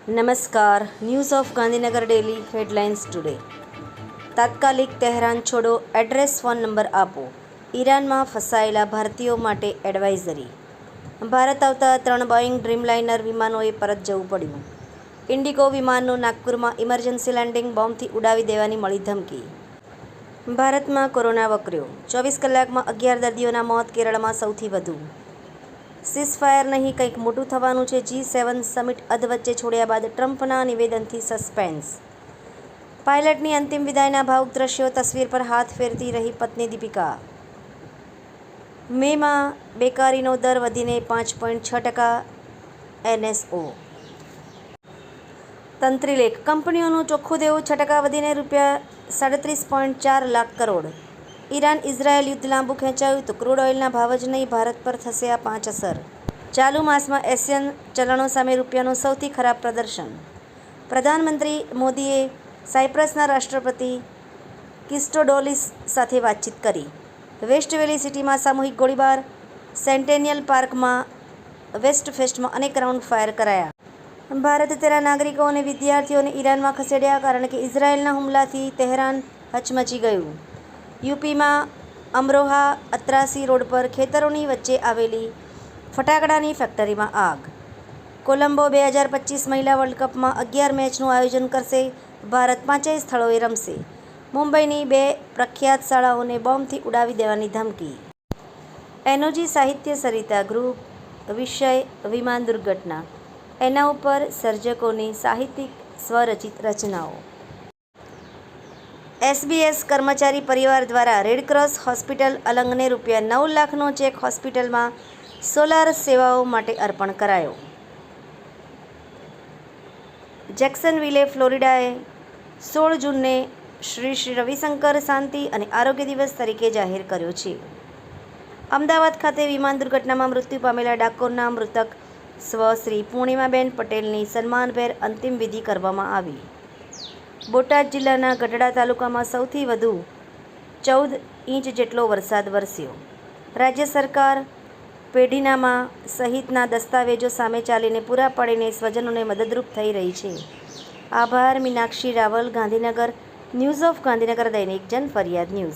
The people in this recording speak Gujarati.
નમસ્કાર. News of Gandhinagar daily headlines today. તાત્કાલિક તહેરાન છોડો, એડ્રેસ ફોન નંબર આપો. ઈરાનમાં ફસાયેલા ભારતીયો માટે એડવાઇઝરી. ભારત આવતા 3 બોઇંગ ડ્રીમલાઇનર વિમાનોએ પરત જવું પડ્યું. ઇન્ડિગો વિમાનનું નાગપુરમાં ઇમરજન્સી લેન્ડિંગ બોમ્બથી ઉડાવી દેવાની મળી ધમકી. ભારતમાં કોરોના વકર્યો. 24 કલાકમાં 11 દર્દીઓના મોત. કેરળમાં સૌથી વધુ. સીઝફાયર નહીં, કંઈક મોટું થવાનું છે. G7 સમિટ અધવચ્ચે છોડ્યા બાદ ટ્રમ્પના નિવેદનથી સસ્પેન્સ. પાયલટની અંતિમ વિદાયના ભાવુક દ્રશ્યો. તસવીર પર હાથ ફેરતી રહી પત્ની દીપિકા. મેમાં બેકારીનો દર વધીને 5.6%. NSO. તંત્રીલેખ. કંપનીઓનું ચોખ્ખું દેવું 6% વધીને ₹37.4 લાખ કરોડ. ઈરાન ઇઝરાયલ યુદ્ધ લાંબુ ખેંચાયું તો ક્રૂડ ઓઇલના ભાવ જ નહીં, ભારત પર થશે આ 5 અસર. ચાલુ માસમાં એશિયન ચલણો સામે રૂપિયાનું સૌથી ખરાબ પ્રદર્શન. પ્રધાનમંત્રી મોદીએ સાયપ્રસના રાષ્ટ્રપતિ ક્રિસ્ટોડોલિસ સાથે વાતચીત કરી. વેસ્ટ વેલી સિટીમાં સામૂહિક ગોળીબાર. સેન્ટેનિયલ પાર્કમાં વેસ્ટફેસ્ટમાં અનેક રાઉન્ડ ફાયર કરાયા. ભારતે તેના નાગરિકો અને વિદ્યાર્થીઓને ઈરાનમાં ખસેડ્યા કારણ કે ઇઝરાયેલના હુમલાથી તહેરાન હચમચી ગયું. યુપીમાં અમરોહા અત્રાસી રોડ પર ખેતરોની વચ્ચે આવેલી ફટાકડાની ફેક્ટરીમાં આગ. કોલંબો 2025 મહિલા વર્લ્ડ કપમાં 11 મેચનું આયોજન કરશે. ભારત 5 સ્થળોએ રમશે. મુંબઈની 2 પ્રખ્યાત શાળાઓને બોમ્બથી ઉડાવી દેવાની ધમકી. એનોજી સાહિત્ય સરિતા ગ્રુપ. વિષય વિમાન દુર્ઘટના. એના ઉપર સર્જકોની સાહિત્યિક સ્વરચિત રચનાઓ. SBS કર્મચારી પરિવાર દ્વારા રેડક્રોસ હોસ્પિટલ અલંગને ₹9 લાખનો ચેક હોસ્પિટલમાં સોલાર સેવાઓ માટે અર્પણ કરાયો. જેક્સનવિલે, ફ્લોરિડાએ 16 જૂનને શ્રી રવિશંકર શાંતિ અને આરોગ્ય દિવસ તરીકે જાહેર કર્યો છે. અમદાવાદ ખાતે વિમાન દુર્ઘટનામાં મૃત્યુ પામેલા ડાકોરના મૃતક સ્વ શ્રી પૂર્ણિમાબેન પટેલની સન્માનભેર અંતિમ વિધિ કરવામાં આવી. બોટાદ જિલ્લાના ગઢડા તાલુકામાં સૌથી વધુ 14 ઇંચ જેટલો વરસાદ વરસ્યો. રાજ્ય સરકાર પેઢીનામા સહિતના દસ્તાવેજો સામે ચાલીને પૂરા પાડીને સ્વજનોને મદદરૂપ થઈ રહી છે. આભાર. મીનાક્ષી રાવલ, ગાંધીનગર. ન્યૂઝ ઓફ ગાંધીનગર દૈનિક જન ફરિયાદ ન્યૂઝ.